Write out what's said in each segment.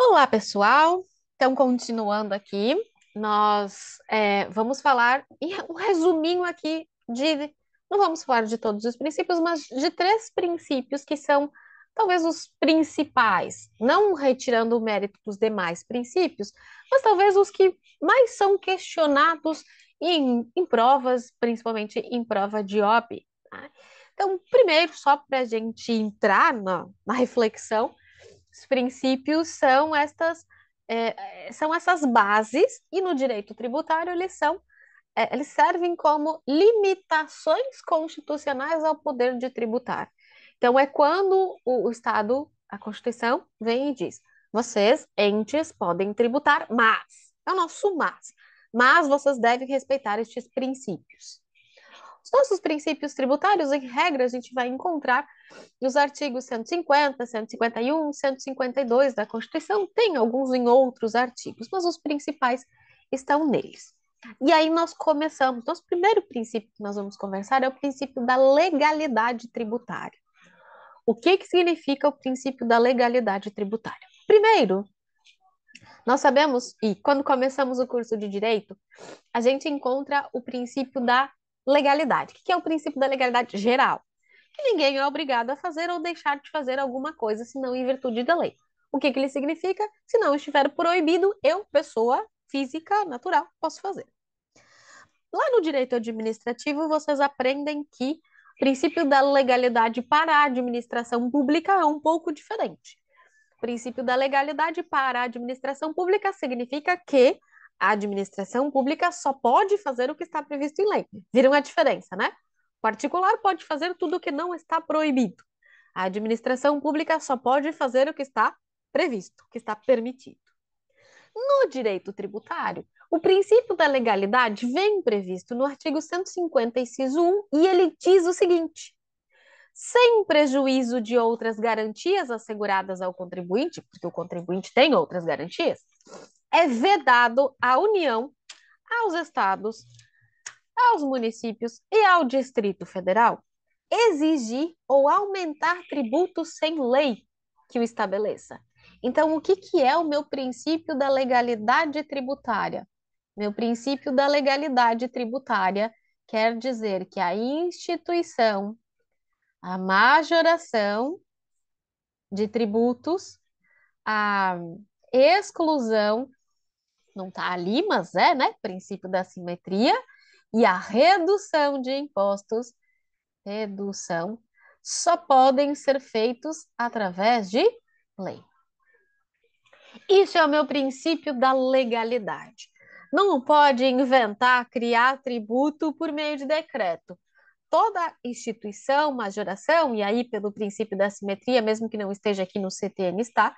Olá, pessoal. Então, continuando aqui, nós vamos falar um resuminho aqui de, não vamos falar de todos os princípios, mas de três princípios que são talvez os principais, não retirando o mérito dos demais princípios, mas talvez os que mais são questionados em provas, principalmente em prova de OAB, tá? Então, primeiro, só para a gente entrar na reflexão, os princípios são essas bases, e no direito tributário eles servem como limitações constitucionais ao poder de tributar. Então, é quando o Estado, a Constituição, vem e diz: vocês, entes, podem tributar, é o nosso mas vocês devem respeitar estes princípios. Os nossos princípios tributários, em regra, a gente vai encontrar nos artigos 150, 151, 152 da Constituição, tem alguns em outros artigos, mas os principais estão neles. E aí nós começamos. Nosso primeiro princípio que nós vamos conversar é o princípio da legalidade tributária. O que significa o princípio da legalidade tributária? Primeiro, nós sabemos, e quando começamos o curso de direito, a gente encontra o princípio da legalidade. O que é o princípio da legalidade geral? Que ninguém é obrigado a fazer ou deixar de fazer alguma coisa, senão em virtude da lei. O que ele significa? Se não estiver proibido, eu, pessoa física, natural, posso fazer. Lá no direito administrativo, vocês aprendem que o princípio da legalidade para a administração pública é um pouco diferente. O princípio da legalidade para a administração pública significa que a administração pública só pode fazer o que está previsto em lei. Viram a diferença, né? O particular pode fazer tudo o que não está proibido. A administração pública só pode fazer o que está previsto, o que está permitido. No direito tributário, o princípio da legalidade vem previsto no artigo 150, inciso 1, e ele diz o seguinte: sem prejuízo de outras garantias asseguradas ao contribuinte, porque o contribuinte tem outras garantias, é vedado à União, aos estados, aos municípios e ao Distrito Federal exigir ou aumentar tributos sem lei que o estabeleça. Então, o que é o meu princípio da legalidade tributária? Meu princípio da legalidade tributária quer dizer que a instituição, a majoração de tributos, a exclusão, não está ali, mas é, né? Princípio da simetria, e a redução de impostos, redução, só podem ser feitos através de lei. Isso é o meu princípio da legalidade. Não pode inventar, criar tributo por meio de decreto. Toda instituição, majoração, e aí pelo princípio da simetria, mesmo que não esteja aqui no CTN, está,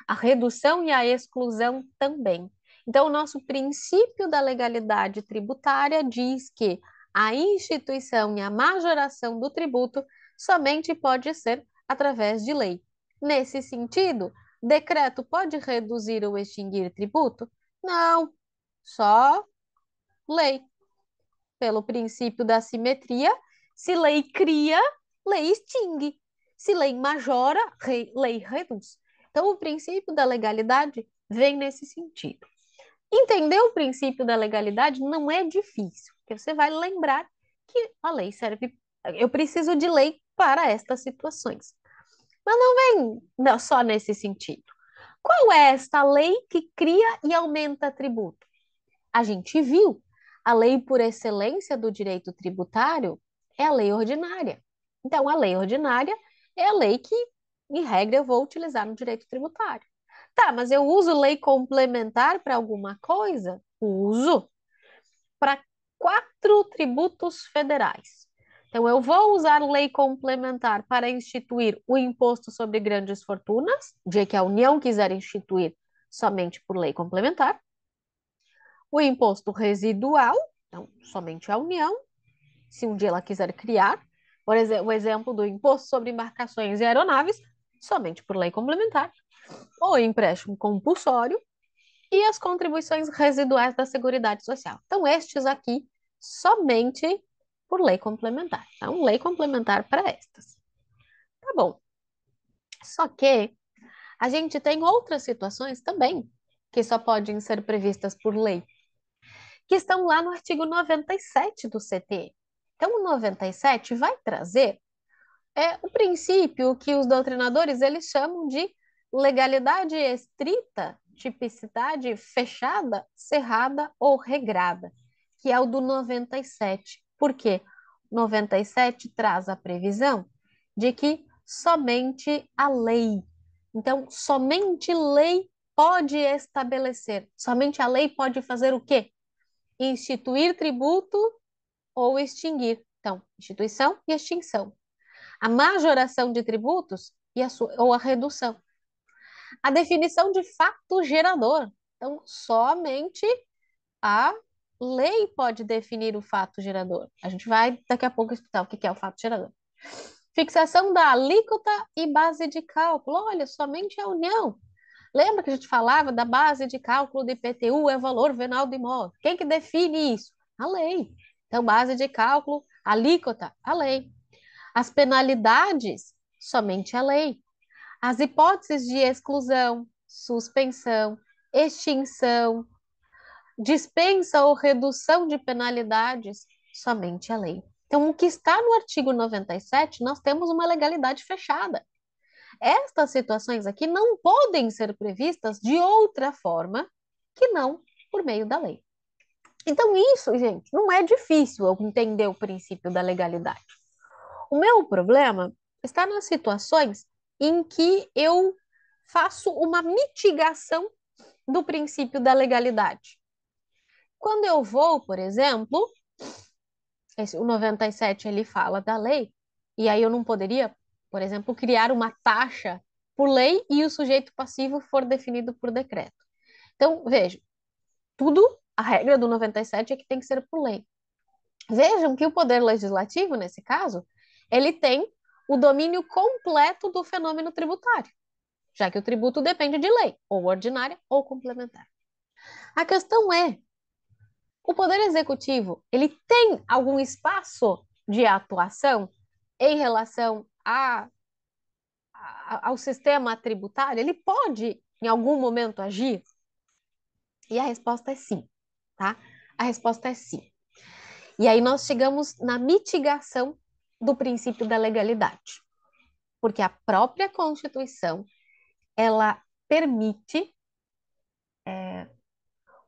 a redução e a exclusão também. Então, o nosso princípio da legalidade tributária diz que a instituição e a majoração do tributo somente pode ser através de lei. Nesse sentido, decreto pode reduzir ou extinguir tributo? Não, só lei. Pelo princípio da simetria, se lei cria, lei extingue. Se lei majora, lei reduz. Então, o princípio da legalidade vem nesse sentido. Entender o princípio da legalidade não é difícil, porque você vai lembrar que a lei serve. Eu preciso de lei para estas situações. Mas não vem só nesse sentido. Qual é esta lei que cria e aumenta tributo? A gente viu. A lei por excelência do direito tributário é a lei ordinária. Então, a lei ordinária é a lei que, em regra, eu vou utilizar no direito tributário. Tá, mas eu uso lei complementar para alguma coisa? Uso para quatro tributos federais. Então, eu vou usar lei complementar para instituir o imposto sobre grandes fortunas, dia que a União quiser instituir somente por lei complementar. O imposto residual, então, somente a União, se um dia ela quiser criar. Por exemplo, o exemplo do imposto sobre embarcações e aeronaves, somente por lei complementar. O empréstimo compulsório e as contribuições residuais da Seguridade Social. Então, estes aqui, somente por lei complementar. Então, lei complementar para estas. Tá bom. Só que A gente tem outras situações também que só podem ser previstas por lei, que estão lá no artigo 97 do CT. Então, o 97 vai trazer o princípio que os doutrinadores eles chamam de legalidade estrita, tipicidade fechada, cerrada ou regrada, que é o do 97. Por quê? 97 traz a previsão de que somente a lei. Então, somente lei pode estabelecer, somente a lei pode fazer o quê? Instituir tributo ou extinguir. Então, instituição e extinção. A majoração de tributos ou a redução. A definição de fato gerador. Então, somente a lei pode definir o fato gerador. A gente vai daqui a pouco explicar o que é o fato gerador. Fixação da alíquota e base de cálculo. Olha, somente a União. Lembra que a gente falava da base de cálculo do IPTU, é o valor venal do imóvel. Quem que define isso? A lei. Então, base de cálculo, alíquota, a lei. As penalidades, somente a lei. As hipóteses de exclusão, suspensão, extinção, dispensa ou redução de penalidades, somente a lei. Então, o que está no artigo 97, nós temos uma legalidade fechada. Estas situações aqui não podem ser previstas de outra forma que não por meio da lei. Então, isso, gente, não é difícil eu entender o princípio da legalidade. O meu problema está nas situações em que eu faço uma mitigação do princípio da legalidade. Quando eu vou, por exemplo, o 97 ele fala da lei, e aí eu não poderia, por exemplo, criar uma taxa por lei e o sujeito passivo for definido por decreto. Então, veja, tudo, a regra do 97 é que tem que ser por lei. Vejam que o poder legislativo, nesse caso, ele tem o domínio completo do fenômeno tributário, já que o tributo depende de lei, ou ordinária ou complementar. A questão é, o poder executivo, ele tem algum espaço de atuação em relação ao sistema tributário? Ele pode, em algum momento, agir? E a resposta é sim, tá? A resposta é sim. E aí nós chegamos na mitigação do princípio da legalidade, porque a própria Constituição, ela permite,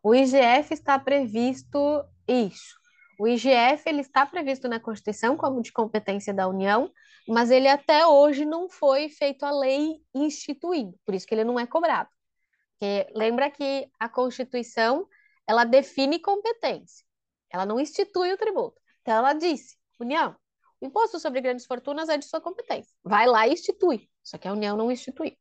o IGF está previsto isso. O IGF ele está previsto na Constituição como de competência da União, mas ele até hoje não foi feito a lei instituindo, por isso que ele não é cobrado. Porque lembra que a Constituição, ela define competência, ela não institui o tributo. Então ela disse, União, o imposto sobre grandes fortunas é de sua competência. Vai lá e institui. Só que a União não institui.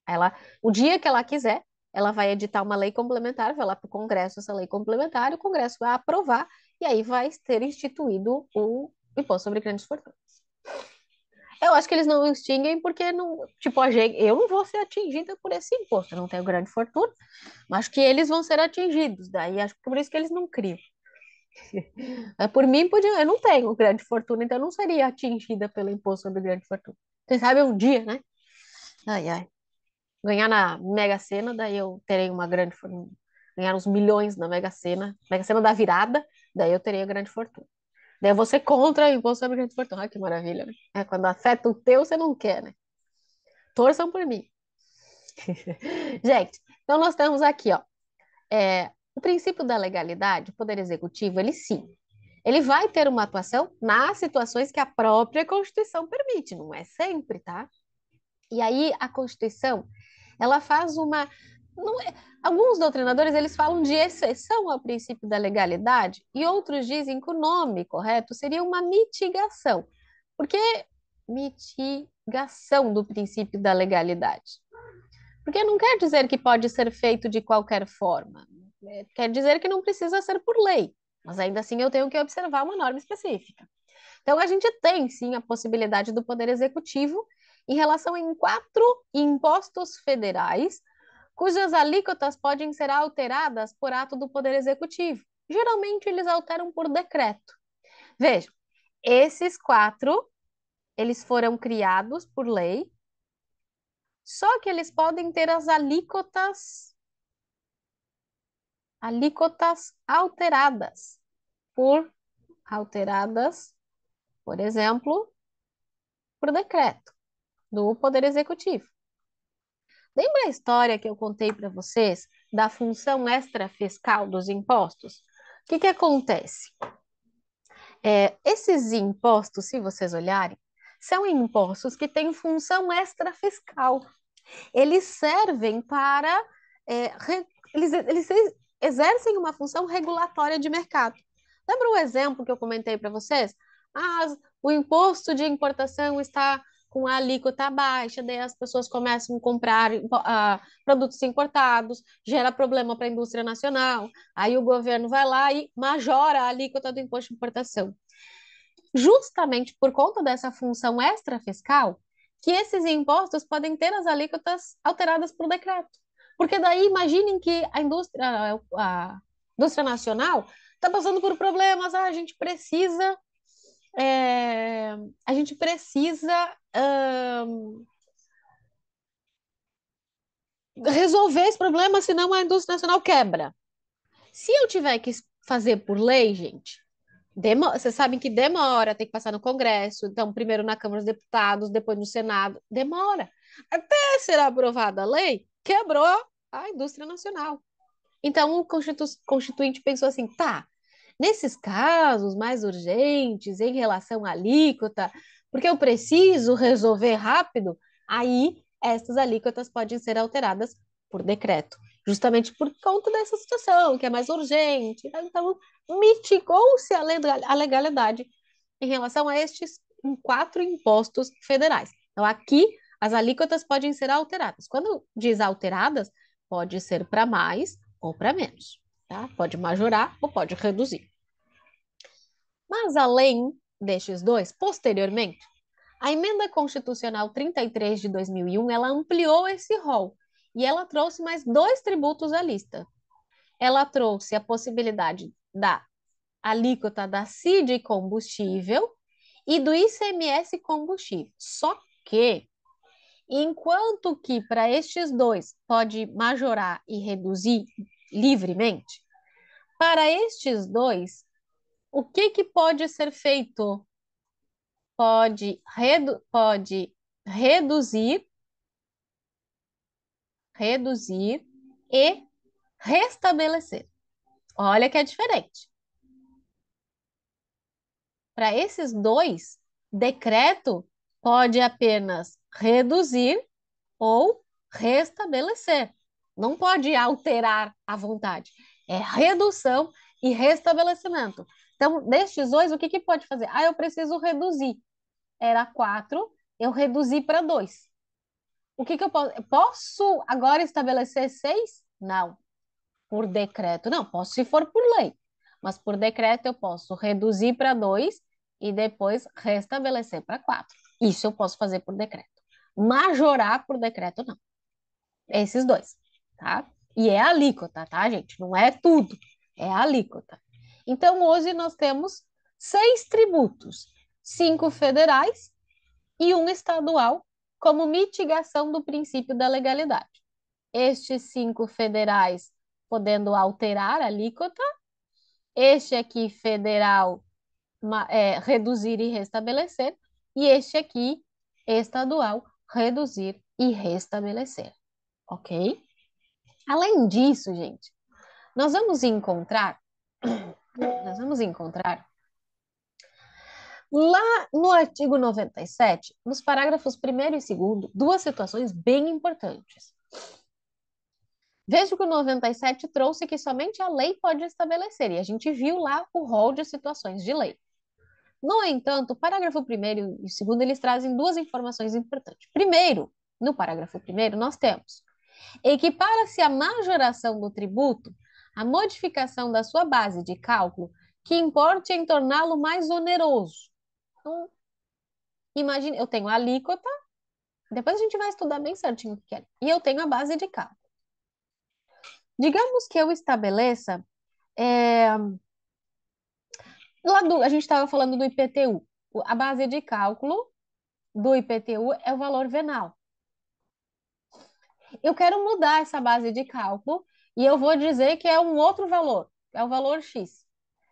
Ela, o dia que ela quiser, ela vai editar uma lei complementar, vai lá para o Congresso essa lei complementar, e o Congresso vai aprovar, e aí vai ter instituído o imposto sobre grandes fortunas. Eu acho que eles não extinguem porque não, tipo, eu não vou ser atingida por esse imposto, eu não tenho grande fortuna, mas acho que eles vão ser atingidos, daí acho que por isso que eles não criam. Por mim, eu não tenho grande fortuna, então eu não seria atingida pelo imposto sobre grande fortuna. Quem sabe um dia, né? Ai, ai. Ganhar na Mega Sena, daí eu terei uma grande fortuna. Ganhar uns milhões na Mega Sena da virada, daí eu terei a grande fortuna. Daí eu vou ser contra o imposto sobre grande fortuna. Ai, que maravilha, né? É, quando afeta o teu, você não quer, né? Torçam por mim. Gente, então nós temos aqui, ó, o princípio da legalidade, o poder executivo, ele sim, ele vai ter uma atuação nas situações que a própria Constituição permite, não é sempre, tá? E aí a Constituição, ela faz uma... alguns doutrinadores, eles falam de exceção ao princípio da legalidade e outros dizem que o nome correto seria uma mitigação. Por que mitigação do princípio da legalidade? Porque não quer dizer que pode ser feito de qualquer forma. Quer dizer que não precisa ser por lei, mas ainda assim eu tenho que observar uma norma específica. Então, a gente tem, sim, a possibilidade do Poder Executivo em relação em 4 impostos federais, cujas alíquotas podem ser alteradas por ato do Poder Executivo. Geralmente, eles alteram por decreto. Vejam, esses 4, eles foram criados por lei, Só que eles podem ter as alíquotas por alteradas, por exemplo, por decreto do Poder Executivo. Lembra a história que eu contei para vocês da função extrafiscal dos impostos? O que que acontece? Esses impostos, se vocês olharem, são impostos que têm função extrafiscal. Eles servem para. Eles exercem uma função regulatória de mercado. Lembra o exemplo que eu comentei para vocês? O imposto de importação está com a alíquota baixa, daí as pessoas começam a comprar produtos importados, gera problema para a indústria nacional, aí o governo vai lá e majora a alíquota do imposto de importação. Justamente por conta dessa função extrafiscal, que esses impostos podem ter as alíquotas alteradas por decreto. Porque daí imaginem que a indústria nacional está passando por problemas, é, a gente precisa resolver esse problema, senão a indústria nacional quebra. Se eu tiver que fazer por lei, gente, vocês sabem que demora, tem que passar no Congresso, então primeiro na Câmara dos Deputados, depois no Senado, demora. Até ser aprovada a lei, quebrou a indústria nacional. Então o Constituinte pensou assim, tá, nesses casos mais urgentes em relação à alíquota, porque eu preciso resolver rápido, aí essas alíquotas podem ser alteradas por decreto, justamente por conta dessa situação, que é mais urgente. Então, mitigou-se a legalidade em relação a estes quatro impostos federais. Então, aqui, as alíquotas podem ser alteradas. Quando diz alteradas, pode ser para mais ou para menos, tá? Pode majorar ou pode reduzir. Mas além destes dois, posteriormente, a Emenda Constitucional 33 de 2001, ela ampliou esse rol e ela trouxe mais dois tributos à lista. Ela trouxe a possibilidade da alíquota da CID combustível e do ICMS combustível. Só que, enquanto que para estes dois pode majorar e reduzir livremente, para estes dois, o que que pode ser feito? Pode reduzir e restabelecer. Olha que é diferente. Para esses dois, decreto pode apenas reduzir ou restabelecer. Não pode alterar à vontade. É redução e restabelecimento. Então, destes dois, o que que pode fazer? Eu preciso reduzir. Era 4, eu reduzi para 2. O que que eu posso? Posso agora estabelecer 6? Não. Por decreto, não. Posso se for por lei. Mas por decreto eu posso reduzir para 2 e depois restabelecer para 4. Isso eu posso fazer por decreto. Majorar por decreto, não. Esses dois, tá? E é a alíquota, tá, gente? Não é tudo. É a alíquota. Então, hoje nós temos 6 tributos, 5 federais e um estadual, como mitigação do princípio da legalidade. Estes 5 federais podendo alterar a alíquota, este aqui federal reduzir e restabelecer, e este aqui estadual reduzir e restabelecer, ok? Além disso, gente, nós vamos encontrar, nós vamos encontrar lá no artigo 97, nos parágrafos 1º e 2º, duas situações bem importantes. Veja que o 97 trouxe que somente a lei pode estabelecer, e a gente viu lá o rol de situações de lei. No entanto, o parágrafo 1º e o 2º, eles trazem duas informações importantes. Primeiro, no parágrafo 1º, nós temos: equipara-se a majoração do tributo à modificação da sua base de cálculo, que importe em torná-lo mais oneroso. Então, imagine, eu tenho a alíquota, depois a gente vai estudar bem certinho o que é, e eu tenho a base de cálculo. Digamos que eu estabeleça, a gente estava falando do IPTU, a base de cálculo do IPTU é o valor venal. Eu quero mudar essa base de cálculo e eu vou dizer que é um outro valor, é o valor X.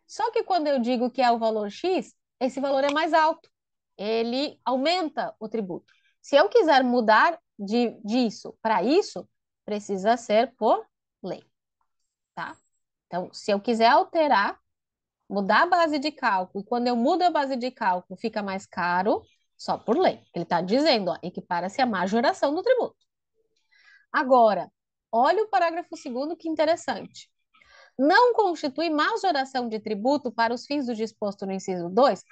Só que quando eu digo que é o valor X, esse valor é mais alto. Ele aumenta o tributo. Se eu quiser mudar disso para isso, precisa ser por lei, tá? Então, se eu quiser alterar, mudar a base de cálculo, e quando eu mudo a base de cálculo fica mais caro, só por lei. Ele está dizendo, ó, equipara-se à majoração do tributo. Agora, olha o parágrafo segundo, que interessante. Não constitui majoração de tributo para os fins do disposto no inciso 2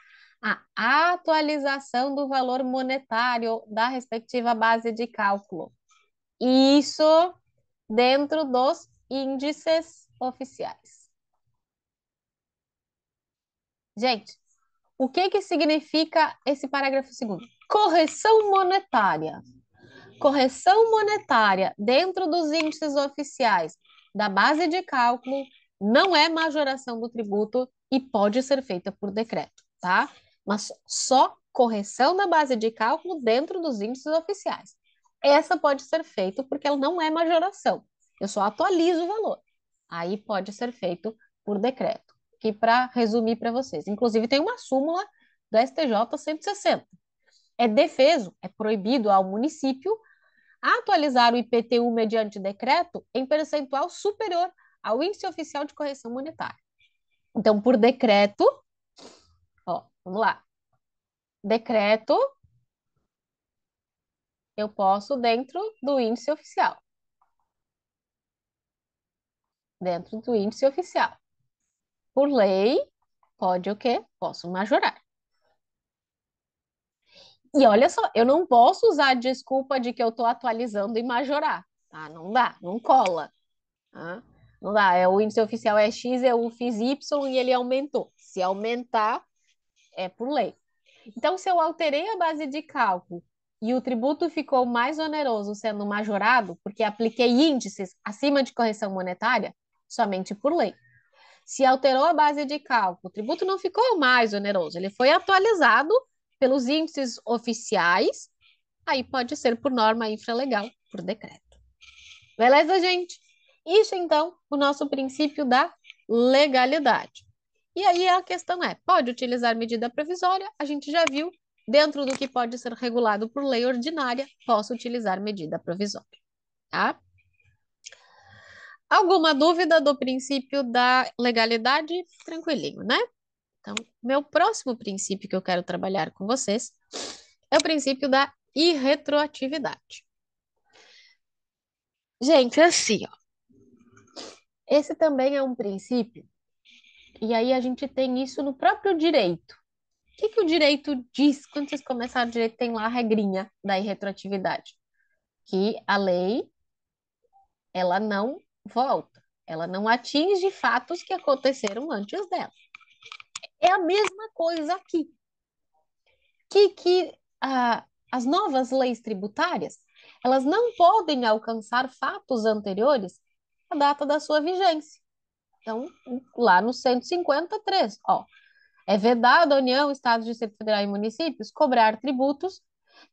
a atualização do valor monetário da respectiva base de cálculo. Isso dentro dos índices oficiais. Gente, o que que significa esse parágrafo segundo? Correção monetária. Correção monetária dentro dos índices oficiais da base de cálculo não é majoração do tributo e pode ser feita por decreto, tá? Mas só correção da base de cálculo dentro dos índices oficiais. Essa pode ser feita porque ela não é majoração. Eu só atualizo o valor. Aí pode ser feito por decreto. Que para resumir para vocês, inclusive tem uma súmula do STJ 160. É defeso, é proibido ao município atualizar o IPTU mediante decreto em percentual superior ao índice oficial de correção monetária. Então, por decreto, ó, vamos lá. Decreto, eu posso dentro do índice oficial. Dentro do índice oficial. Por lei, pode o quê? Posso majorar. E olha só, eu não posso usar a desculpa de que eu estou atualizando e majorar, tá? Não dá, não cola. Tá? Não dá, o índice oficial é X, eu fiz Y e ele aumentou. Se aumentar, é por lei. Então, se eu alterei a base de cálculo e o tributo ficou mais oneroso sendo majorado, porque apliquei índices acima de correção monetária, somente por lei. Se alterou a base de cálculo, o tributo não ficou mais oneroso, ele foi atualizado pelos índices oficiais, aí pode ser por norma infralegal, por decreto. Beleza, gente? Isso, então, o nosso princípio da legalidade. E aí a questão é, pode utilizar medida provisória? A gente já viu, dentro do que pode ser regulado por lei ordinária, posso utilizar medida provisória, tá? Alguma dúvida do princípio da legalidade? Tranquilinho, né? Então, meu próximo princípio que eu quero trabalhar com vocês é o princípio da irretroatividade. Gente, assim, ó, esse também é um princípio, e aí a gente tem isso no próprio direito. O que que o direito diz? Quando vocês começaram o direito, tem lá a regrinha da irretroatividade, que a lei, ela não volta, ela não atinge fatos que aconteceram antes dela. É a mesma coisa aqui. As novas leis tributárias, elas não podem alcançar fatos anteriores à data da sua vigência. Então, lá no 153, ó, é vedado à União, Estados, Distrito Federal e municípios cobrar tributos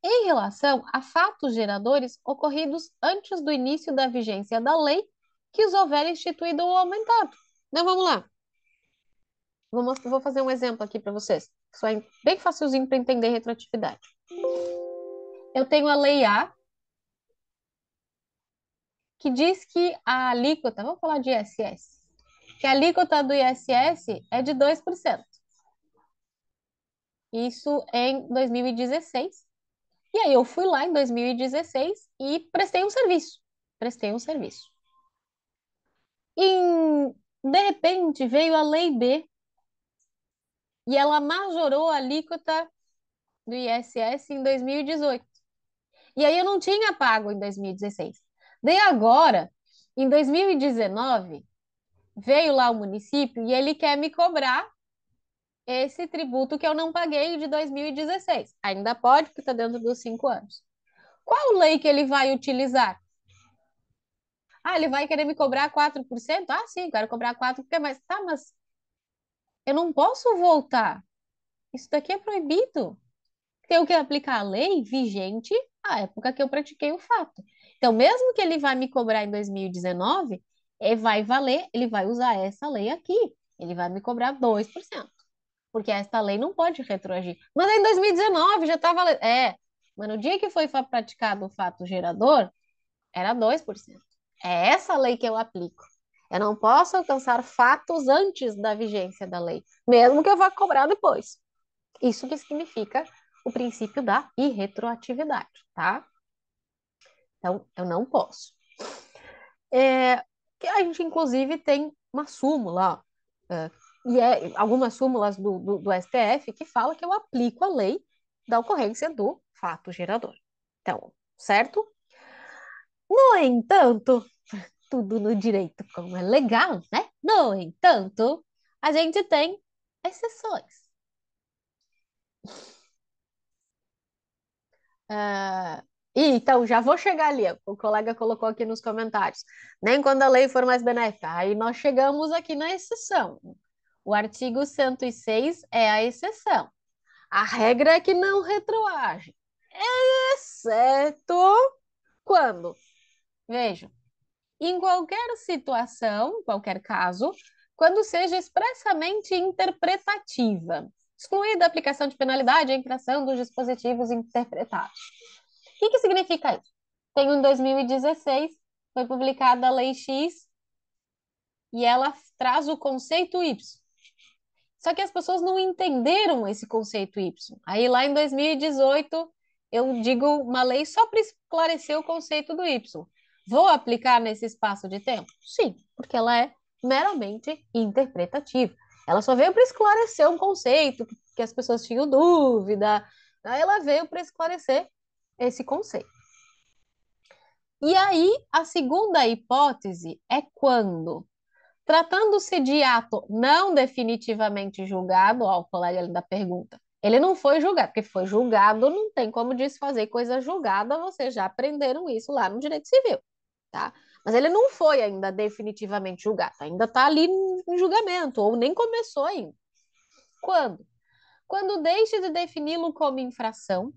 em relação a fatos geradores ocorridos antes do início da vigência da lei que os houver instituído ou aumentado. Então, vamos lá. Vou fazer um exemplo aqui para vocês. Isso é bem facilzinho para entender retroatividade. Eu tenho a Lei A, que diz que a alíquota, vamos falar de ISS, que a alíquota do ISS é de 2%. Isso em 2016. E aí eu fui lá em 2016 e prestei um serviço. Prestei um serviço. E, de repente, veio a Lei B e ela majorou a alíquota do ISS em 2018. E aí eu não tinha pago em 2016. Daí agora, em 2019, veio lá o município e ele quer me cobrar esse tributo que eu não paguei de 2016. Ainda pode, porque está dentro dos 5 anos. Qual lei que ele vai utilizar? Ah, ele vai querer me cobrar 4%? Ah, sim, quero cobrar 4%, porque mais. Tá, mas eu não posso voltar. Isso daqui é proibido. Tenho que aplicar a lei vigente à época que eu pratiquei o fato. Então, mesmo que ele vai me cobrar em 2019, vai valer, ele vai usar essa lei aqui. Ele vai me cobrar 2%, porque esta lei não pode retroagir. Mas em 2019 já estava. Mas no dia que foi praticado o fato gerador, era 2%. É essa lei que eu aplico. Eu não posso alcançar fatos antes da vigência da lei, mesmo que eu vá cobrar depois. Isso que significa o princípio da irretroatividade, tá? Então, eu não posso. Que a gente, inclusive, tem uma súmula, ó, e algumas súmulas do STF que fala que eu aplico a lei da ocorrência do fato gerador. Então, certo? No entanto, tudo no direito como é legal, né? No entanto, a gente tem exceções. Ah, então, já vou chegar ali. O colega colocou aqui nos comentários. Nem quando a lei for mais benéfica. Aí nós chegamos aqui na exceção. O artigo 106 é a exceção. A regra é que não retroage, exceto quando? Veja, em qualquer situação, qualquer caso, quando seja expressamente interpretativa, excluída a aplicação de penalidade à infração dos dispositivos interpretados. O que significa isso? Tem em 2016, foi publicada a Lei X e ela traz o conceito Y. Só que as pessoas não entenderam esse conceito Y. Aí lá em 2018, eu digo uma lei só para esclarecer o conceito do Y. Vou aplicar nesse espaço de tempo? Sim, porque ela é meramente interpretativa. Ela só veio para esclarecer um conceito que as pessoas tinham dúvida. Aí ela veio para esclarecer esse conceito. E aí, a segunda hipótese é quando, tratando-se de ato não definitivamente julgado, ó, o colega ali da pergunta, ele não foi julgado, porque foi julgado, não tem como desfazer coisa julgada, vocês já aprenderam isso lá no direito civil, tá? Mas ele não foi ainda definitivamente julgado, ainda está ali em julgamento, ou nem começou ainda. Quando? Quando deixe de defini-lo como infração,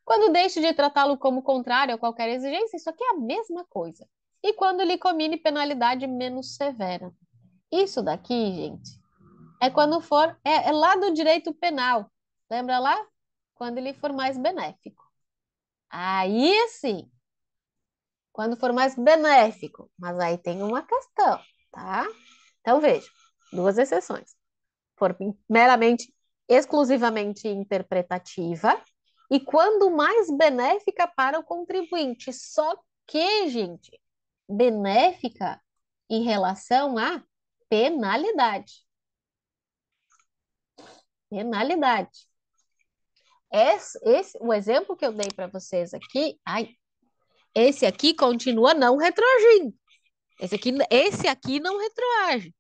quando deixe de tratá-lo como contrário a qualquer exigência, isso aqui é a mesma coisa. E quando lhe comine penalidade menos severa. Isso daqui, gente, é quando for, é lá do direito penal. Lembra lá? Quando ele for mais benéfico. Aí sim, quando for mais benéfico. Mas aí tem uma questão, tá? Então veja, duas exceções. For meramente, exclusivamente interpretativa e quando mais benéfica para o contribuinte. Só que, gente, benéfica em relação à penalidade. Penalidade. O exemplo que eu dei para vocês aqui, esse aqui continua não retroagindo. Esse aqui não retroage.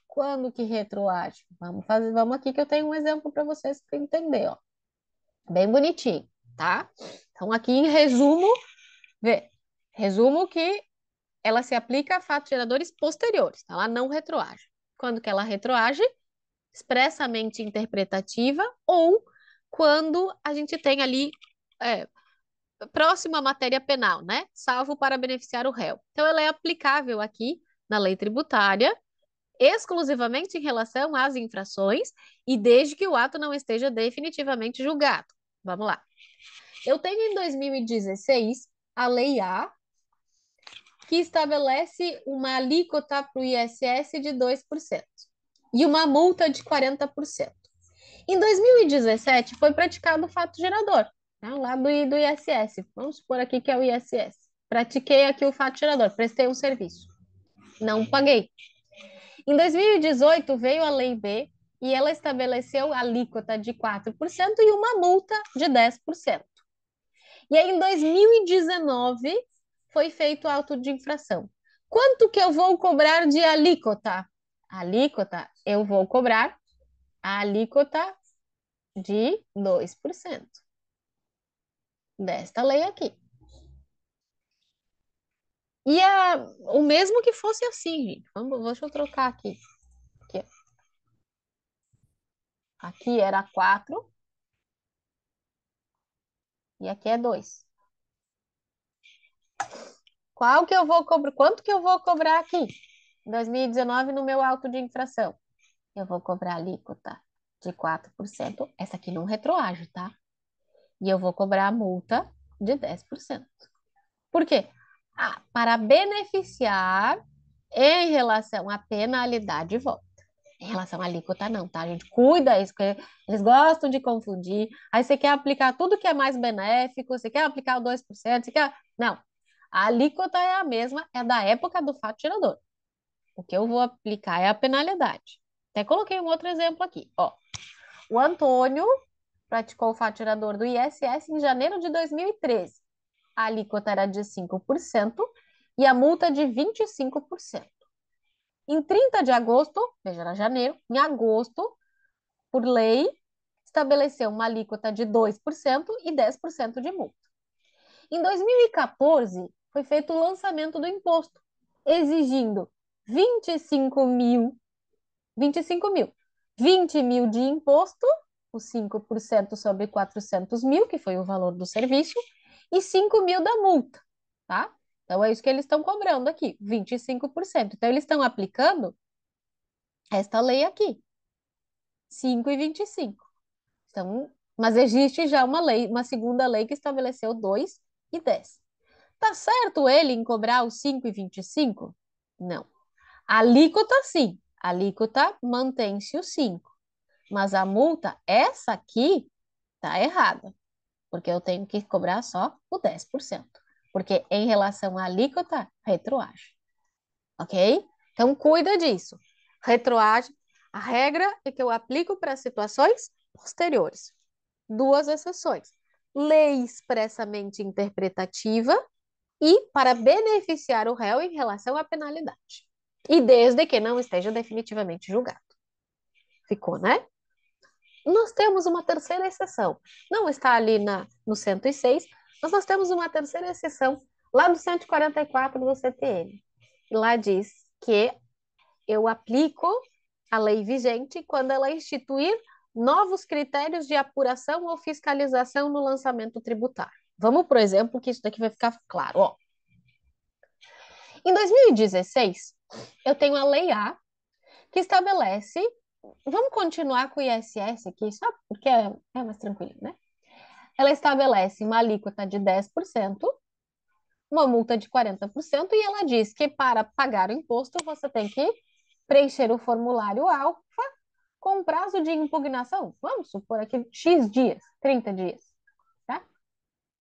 Quando que retroage? Vamos aqui que eu tenho um exemplo para vocês para entender, ó. Bem bonitinho, tá? Então aqui em resumo, resumo que ela se aplica a fatos geradores posteriores, tá? Ela não retroage. Quando que ela retroage? Expressamente interpretativa ou quando a gente tem ali próximo à matéria penal, né? Salvo para beneficiar o réu. Então, ela é aplicável aqui na lei tributária, exclusivamente em relação às infrações e desde que o ato não esteja definitivamente julgado. Vamos lá. Eu tenho em 2016 a Lei A, que estabelece uma alíquota para o ISS de 2% e uma multa de 40%. Em 2017, foi praticado o fato gerador, né, lá do ISS. Vamos supor aqui que é o ISS. Pratiquei aqui o fato gerador, prestei um serviço. Não paguei. Em 2018, veio a Lei B e ela estabeleceu a alíquota de 4% e uma multa de 10%. E aí, em 2019, foi feito auto de infração. Quanto que eu vou cobrar de alíquota? Alíquota, eu vou cobrar a alíquota de 2% desta lei aqui. E o mesmo que fosse assim, gente. Deixa eu trocar aqui. Aqui, aqui era 4 e aqui é 2. Qual que eu vou cobrar? Quanto que eu vou cobrar aqui? Em 2019 no meu auto de infração. Eu vou cobrar alíquota de 4%. Essa aqui não retroage, tá? E eu vou cobrar a multa de 10%. Por quê? Ah, para beneficiar em relação à penalidade de volta. Em relação à alíquota, não, tá? A gente cuida isso, porque eles gostam de confundir. Aí você quer aplicar tudo que é mais benéfico, você quer aplicar o 2%, você quer. Não. A alíquota é a mesma, é da época do fato gerador. O que eu vou aplicar é a penalidade. Até coloquei um outro exemplo aqui. Ó, o Antônio praticou o fato gerador do ISS em janeiro de 2013. A alíquota era de 5% e a multa de 25%. Em 30 de agosto, veja, era janeiro, em agosto, por lei, estabeleceu uma alíquota de 2% e 10% de multa. Em 2014, foi feito o lançamento do imposto, exigindo 25 mil, 25 mil, 20 mil de imposto, os 5% sobre 400 mil, que foi o valor do serviço, e 5 mil da multa, tá? Então, é isso que eles estão cobrando aqui, 25%. Então, eles estão aplicando esta lei aqui, 5 e 25. Então, mas existe já uma lei, uma segunda lei que estabeleceu 2 e 10. Tá certo ele em cobrar os 5 e 25? Não. A alíquota, sim. A alíquota mantém-se os 5. Mas a multa, essa aqui, tá errada. Porque eu tenho que cobrar só o 10%. Porque em relação à alíquota, retroage. Ok? Então, cuida disso. Retroage. A regra é que eu aplico para situações posteriores. Duas exceções. Lei expressamente interpretativa e para beneficiar o réu em relação à penalidade. E desde que não esteja definitivamente julgado. Ficou, né? Nós temos uma terceira exceção. Não está ali no 106, mas nós temos uma terceira exceção lá no 144 do CTN. E lá diz que eu aplico a lei vigente quando ela instituir novos critérios de apuração ou fiscalização no lançamento tributário. Vamos, por exemplo, que isso daqui vai ficar claro. Ó. Em 2016, eu tenho a Lei A, que estabelece. Vamos continuar com o ISS aqui, só porque é mais tranquilo, né? Ela estabelece uma alíquota de 10%, uma multa de 40%, e ela diz que para pagar o imposto você tem que preencher o formulário alfa com prazo de impugnação, vamos supor aqui X dias, 30 dias, tá?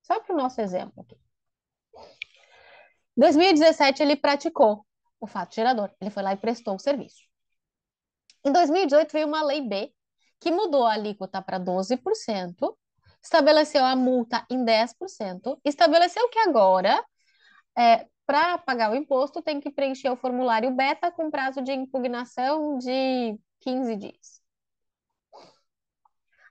Só para o nosso exemplo aqui. Em 2017, ele praticou o fato gerador, ele foi lá e prestou o serviço. Em 2018, veio uma lei B, que mudou a alíquota para 12%, estabeleceu a multa em 10%, estabeleceu que agora, para pagar o imposto, tem que preencher o formulário beta com prazo de impugnação de 15 dias.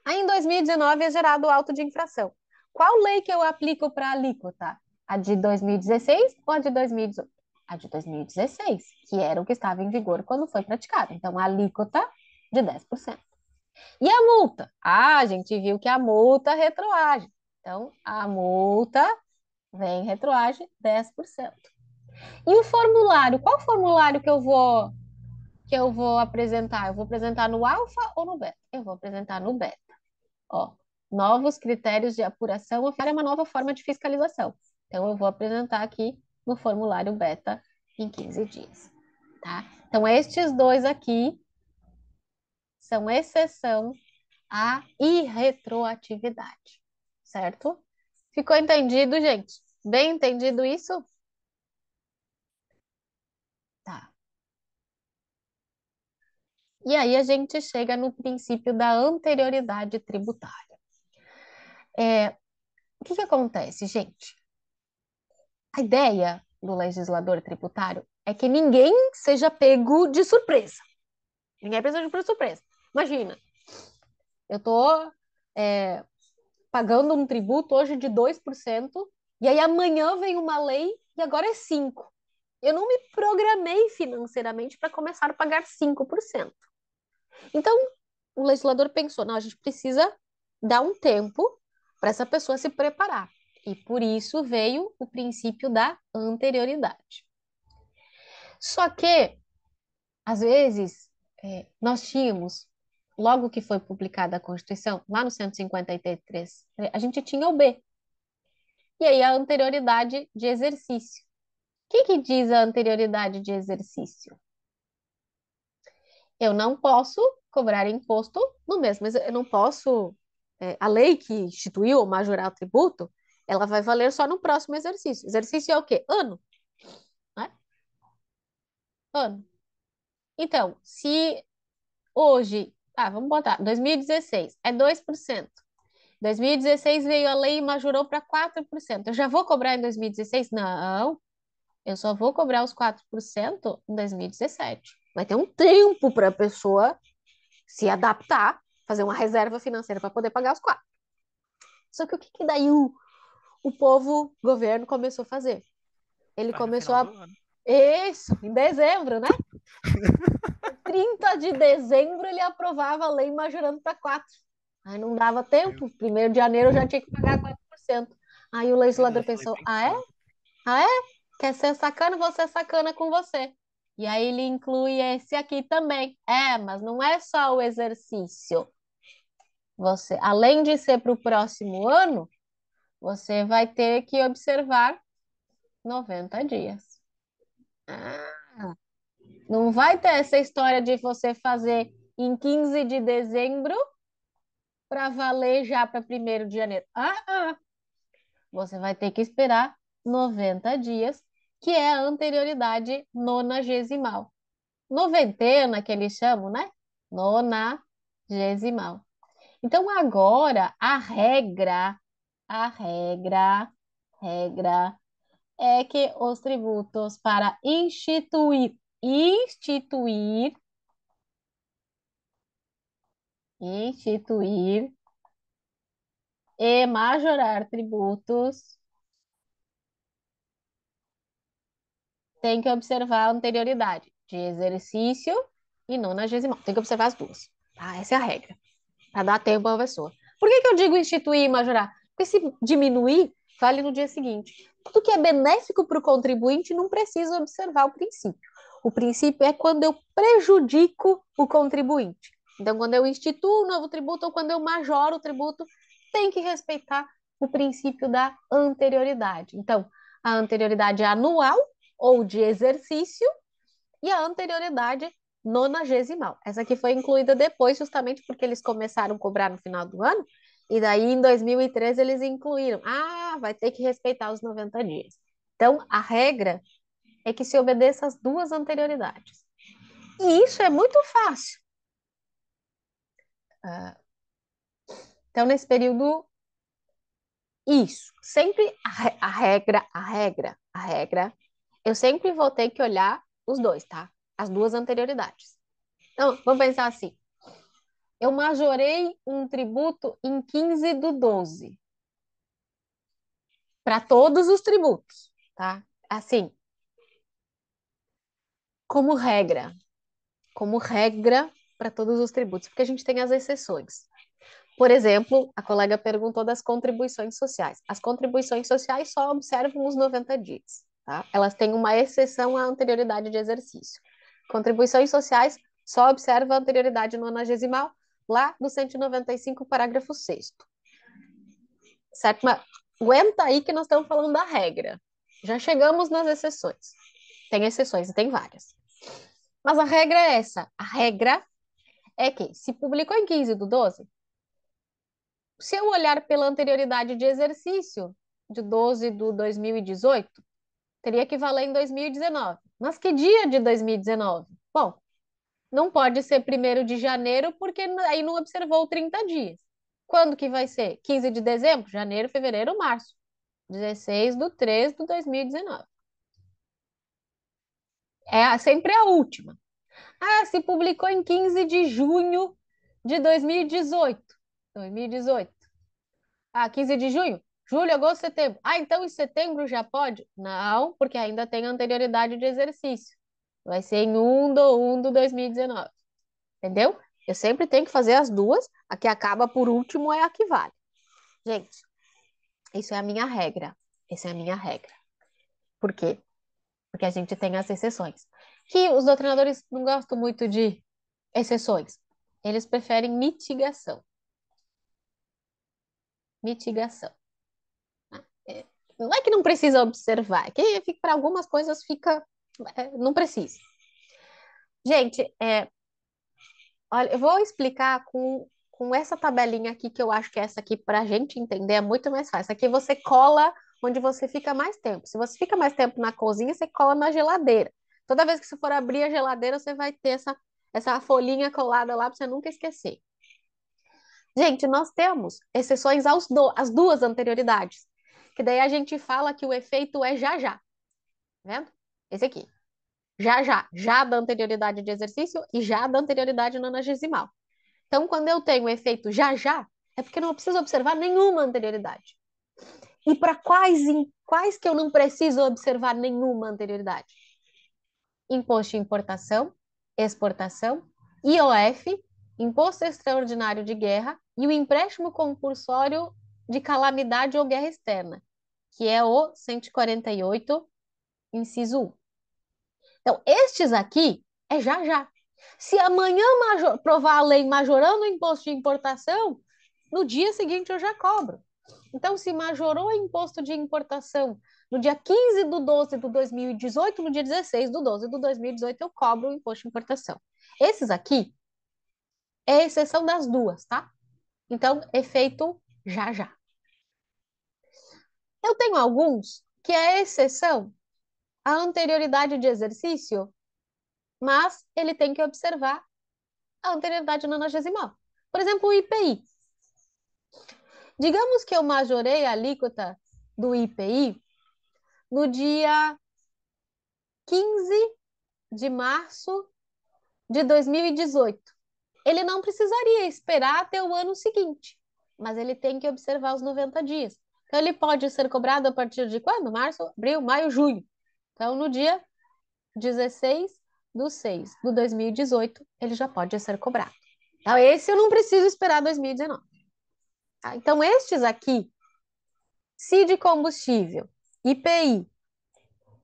Aí, em 2019, é gerado o auto de infração. Qual lei que eu aplico para a alíquota? A de 2016 ou a de 2018? A de 2016, que era o que estava em vigor quando foi praticado. Então, a alíquota de 10%. E a multa? Ah, a gente viu que a multa retroage. Então, a multa vem retroage 10%. E o formulário? Qual formulário que eu vou apresentar? Eu vou apresentar no alfa ou no beta? Eu vou apresentar no beta. Ó, novos critérios de apuração é uma nova forma de fiscalização. Então, eu vou apresentar aqui no formulário beta em 15 dias, tá? Então, estes dois aqui são exceção à irretroatividade, certo? Ficou entendido, gente? Bem entendido isso? Tá. E aí a gente chega no princípio da anterioridade tributária. O que que acontece, gente? A ideia do legislador tributário é que ninguém seja pego de surpresa. Ninguém precisa de surpresa. Imagina, eu estou pagando um tributo hoje de 2%, e aí amanhã vem uma lei e agora é 5%. Eu não me programei financeiramente para começar a pagar 5%. Então, o legislador pensou, não, a gente precisa dar um tempo para essa pessoa se preparar. E por isso veio o princípio da anterioridade. Só que, às vezes, nós tínhamos, logo que foi publicada a Constituição, lá no 153, a gente tinha o B, e aí a anterioridade de exercício. O que que diz a anterioridade de exercício? Eu não posso cobrar imposto no mesmo, eu não posso, a lei que instituiu o majorar o tributo, ela vai valer só no próximo exercício. Exercício é o quê? Ano, né? Ano. Então, se hoje, vamos botar, 2016 é 2%. 2016 veio a lei e majorou para 4%. Eu já vou cobrar em 2016? Não, eu só vou cobrar os 4% em 2017. Vai ter um tempo para a pessoa se adaptar, fazer uma reserva financeira para poder pagar os 4. Só que o que, que daí o povo, governo, começou a fazer? Ele Faz no começou final do a. ano. Isso, em dezembro, né? 30 de dezembro ele aprovava a lei majorando para 4. Aí não dava Meu, tempo. 1º de janeiro eu já tinha que pagar 4%. Aí o legislador verdade, ela é pensou: bem ah, é? pesada. Ah, é? Quer ser sacana? Vou ser sacana com você. E aí ele inclui esse aqui também. Mas não é só o exercício. Você, além de ser para o próximo ano, você vai ter que observar 90 dias. Ah, não vai ter essa história de você fazer em 15 de dezembro para valer já para 1º de janeiro. Você vai ter que esperar 90 dias, que é a anterioridade nonagesimal. Noventena, que eles chamam, né? Nonagesimal. Então, agora, a regra é que os tributos para instituir e majorar tributos tem que observar a anterioridade de exercício e nonagesimal. Tem que observar as duas. Tá? Essa é a regra. Para dar tempo para a pessoa. Por que que eu digo instituir e majorar? Porque se diminuir, vale no dia seguinte. Tudo que é benéfico para o contribuinte não precisa observar o princípio. O princípio é quando eu prejudico o contribuinte. Então, quando eu instituo um novo tributo ou quando eu majoro o tributo, tem que respeitar o princípio da anterioridade. Então, a anterioridade é anual ou de exercício e a anterioridade nonagesimal. Essa aqui foi incluída depois, justamente porque eles começaram a cobrar no final do ano, e daí em 2013 eles incluíram. Vai ter que respeitar os 90 dias. Então, a regra é que se obedeça às duas anterioridades. E isso é muito fácil. Ah, Então, nesse período, isso. Sempre a regra, eu sempre vou ter que olhar os dois, tá? As duas anterioridades. Então, vamos pensar assim. Eu majorei um tributo em 15/12 para todos os tributos, tá? Assim, como regra, como regra para todos os tributos, porque a gente tem as exceções. Por exemplo, a colega perguntou das contribuições sociais. As contribuições sociais só observam os 90 dias, tá? Elas têm uma exceção à anterioridade de exercício. Contribuições sociais só observam a anterioridade nonagesimal lá no 195, parágrafo 6º. Certo? Mas aguenta aí que nós estamos falando da regra. Já chegamos nas exceções. Tem exceções e tem várias. Mas a regra é essa. A regra é que se publicou em 15/12, se eu olhar pela anterioridade de exercício de 12 de 2018, teria que valer em 2019. Mas que dia de 2019? Bom, não pode ser 1º de janeiro, porque aí não observou 30 dias. Quando que vai ser? 15 de dezembro? Janeiro, fevereiro, março. 16/3/2019. É sempre a última. Se publicou em 15 de junho de 2018. 2018. 15 de junho? Julho, agosto, setembro. Então em setembro já pode? Não, porque ainda tem anterioridade de exercício. Vai ser em 1/1 de 2019. Entendeu? Eu sempre tenho que fazer as duas. A que acaba por último é a que vale. Gente, Isso é a minha regra. Essa é a minha regra. Por quê? Porque a gente tem as exceções. Que os doutrinadores não gostam muito de exceções. Eles preferem mitigação. Mitigação. É, não é que não precisa observar, é que para algumas coisas fica. Não precisa. Gente, olha, eu vou explicar com essa tabelinha aqui, que eu acho que essa aqui, para a gente entender, é muito mais fácil. Aqui você cola onde você fica mais tempo. Se você fica mais tempo na cozinha, você cola na geladeira. Toda vez que você for abrir a geladeira, você vai ter essa folhinha colada lá para você nunca esquecer. Gente, nós temos exceções às duas anterioridades. Que daí a gente fala que o efeito é já já. Tá vendo? Esse aqui. Já já. Já da anterioridade de exercício e já da anterioridade nonagesimal. Então, quando eu tenho o efeito já já, é porque eu não preciso observar nenhuma anterioridade. E para quais que eu não preciso observar nenhuma anterioridade? Imposto de importação, exportação, IOF, Imposto Extraordinário de Guerra e o empréstimo compulsório de calamidade ou guerra externa, que é o 148, inciso 1. Então, estes aqui é já já. Se amanhã provar a lei majorando o imposto de importação, no dia seguinte eu já cobro. Então, se majorou o imposto de importação no dia 15 do 12 do 2018, no dia 16 do 12 do 2018, eu cobro o imposto de importação. Esses aqui é exceção das duas, tá? Então, efeito já já. Eu tenho alguns que é exceção à anterioridade de exercício, mas ele tem que observar a anterioridade nonagesimal. Por exemplo, o IPI. Digamos que eu majorei a alíquota do IPI no dia 15 de março de 2018. Ele não precisaria esperar até o ano seguinte, mas ele tem que observar os 90 dias. Então, ele pode ser cobrado a partir de quando? Março, abril, maio, junho. Então, no dia 16 do 6 de 2018, ele já pode ser cobrado. Então, esse eu não preciso esperar 2019. Tá? Então, estes aqui, CID combustível, IPI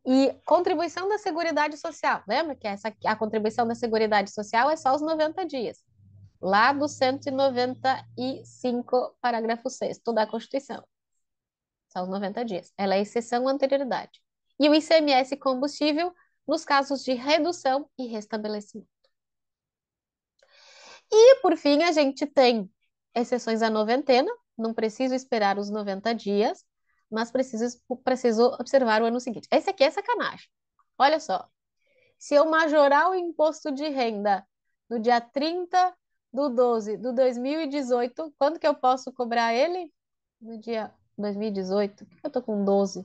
e contribuição da Seguridade Social. Lembra que a contribuição da Seguridade Social é só os 90 dias. Lá do 195, parágrafo 6º da Constituição. São os 90 dias. Ela é exceção à anterioridade. E o ICMS combustível nos casos de redução e restabelecimento. E, por fim, a gente tem exceções à noventena, não preciso esperar os 90 dias, mas preciso observar o ano seguinte. Esse aqui é sacanagem. Olha só, se eu majorar o imposto de renda no dia 30 do 12 de 2018, quando que eu posso cobrar ele? No dia 2018, por que eu tô com 12?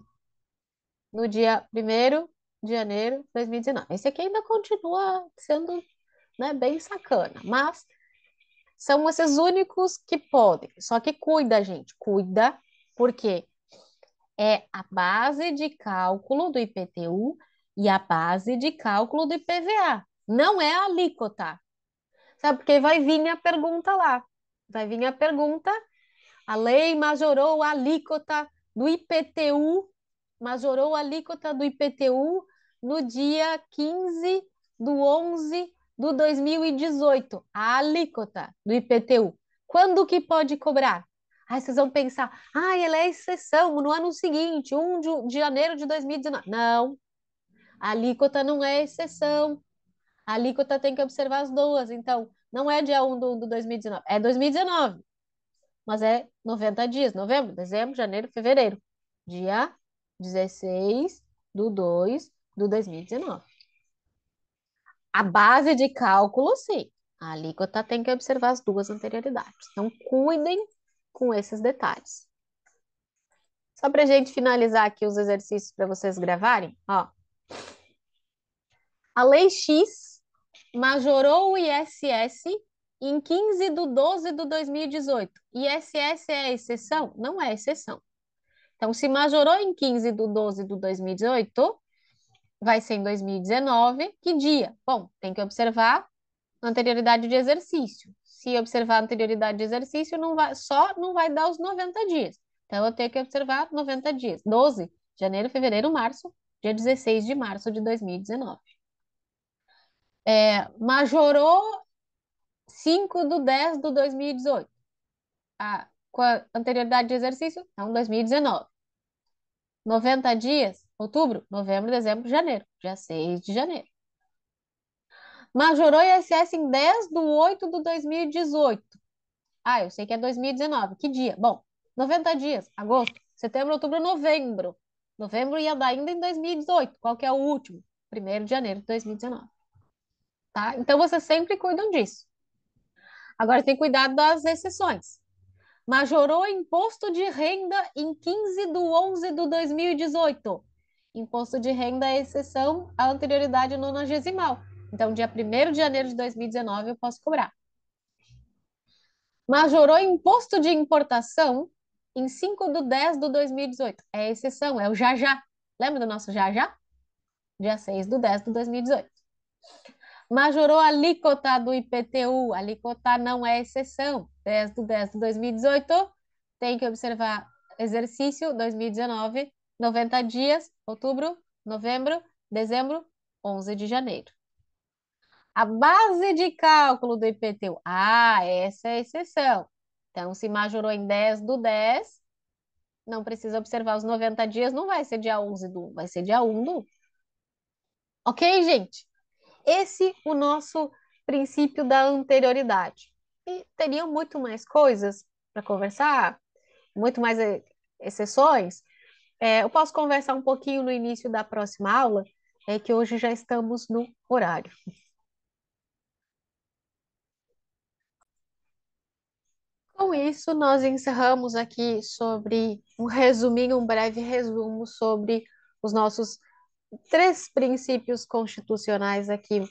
No dia 1º de janeiro de 2019. Esse aqui ainda continua sendo, né, bem sacana, mas são esses únicos que podem. Só que cuida, gente, cuida, porque é a base de cálculo do IPTU e a base de cálculo do IPVA. Não é a alíquota. Sabe? Porque vai vir a pergunta lá. Vai vir a pergunta, a lei majorou a alíquota do IPTU, majorou a alíquota do IPTU no dia 15 do 11 do 2018. A alíquota do IPTU. Quando que pode cobrar? Aí vocês vão pensar, ela é exceção no ano seguinte, 1 de janeiro de 2019. Não, a alíquota não é exceção. A alíquota tem que observar as duas. Então, não é dia 1 do 2019, é 2019. Mas é 90 dias, novembro, dezembro, janeiro, fevereiro. Dia 16 do 2 do 2019. A base de cálculo, sim. A alíquota tem que observar as duas anterioridades. Então, cuidem com esses detalhes. Só para a gente finalizar aqui os exercícios para vocês gravarem, ó. A Lei X majorou o ISS em 15 de 12 de 2018. ISS é exceção? Não é exceção. Então, se majorou em 15 de 12 de 2018, vai ser em 2019. Que dia? Bom, tem que observar anterioridade de exercício. Se observar anterioridade de exercício, não vai dar os 90 dias. Então, eu tenho que observar 90 dias. 12, janeiro, fevereiro, março, dia 16 de março de 2019. Majorou 5/10 de 2018. Com a anterioridade de exercício, então 2019. 90 dias, outubro, novembro, dezembro, janeiro, dia 6 de janeiro. Majorou ISS em 10/8 de 2018. Eu sei que é 2019. Que dia? Bom, 90 dias, agosto, setembro, outubro, novembro. Novembro ia dar ainda em 2018. Qual que é o último? 1º de janeiro de 2019. Tá? Então, vocês sempre cuidam disso. Agora, tem cuidado das exceções. Majorou imposto de renda em 15/11 de 2018. Imposto de renda é exceção à anterioridade nonagesimal. Então, dia 1º de janeiro de 2019 eu posso cobrar. Majorou imposto de importação em 5/10 de 2018. É exceção, é o já já. Lembra do nosso já já? Dia 6/10 de 2018. Majorou a alíquota do IPTU. Alíquota não é exceção. 10/10 de 2018. Tem que observar exercício 2019, 90 dias, outubro, novembro, dezembro, 11 de janeiro. A base de cálculo do IPTU. Essa é a exceção. Então, se majorou em 10/10, não precisa observar os 90 dias, não vai ser dia 11/1, vai ser dia 1/1. Ok, gente? Esse o nosso princípio da anterioridade. E teriam muito mais coisas para conversar, muito mais exceções. Eu posso conversar um pouquinho no início da próxima aula, que hoje já estamos no horário. Com isso, nós encerramos aqui sobre um resuminho, um breve resumo sobre os nossos 3 princípios constitucionais aqui,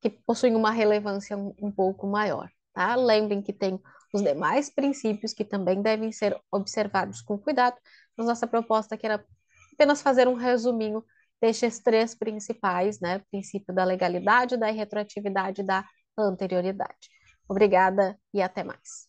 que possuem uma relevância um pouco maior, tá? Lembrem que tem os demais princípios que também devem ser observados com cuidado. Mas nossa proposta aqui era apenas fazer um resuminho destes 3 principais, né? Princípio da legalidade, da irretroatividade e da anterioridade. Obrigada e até mais.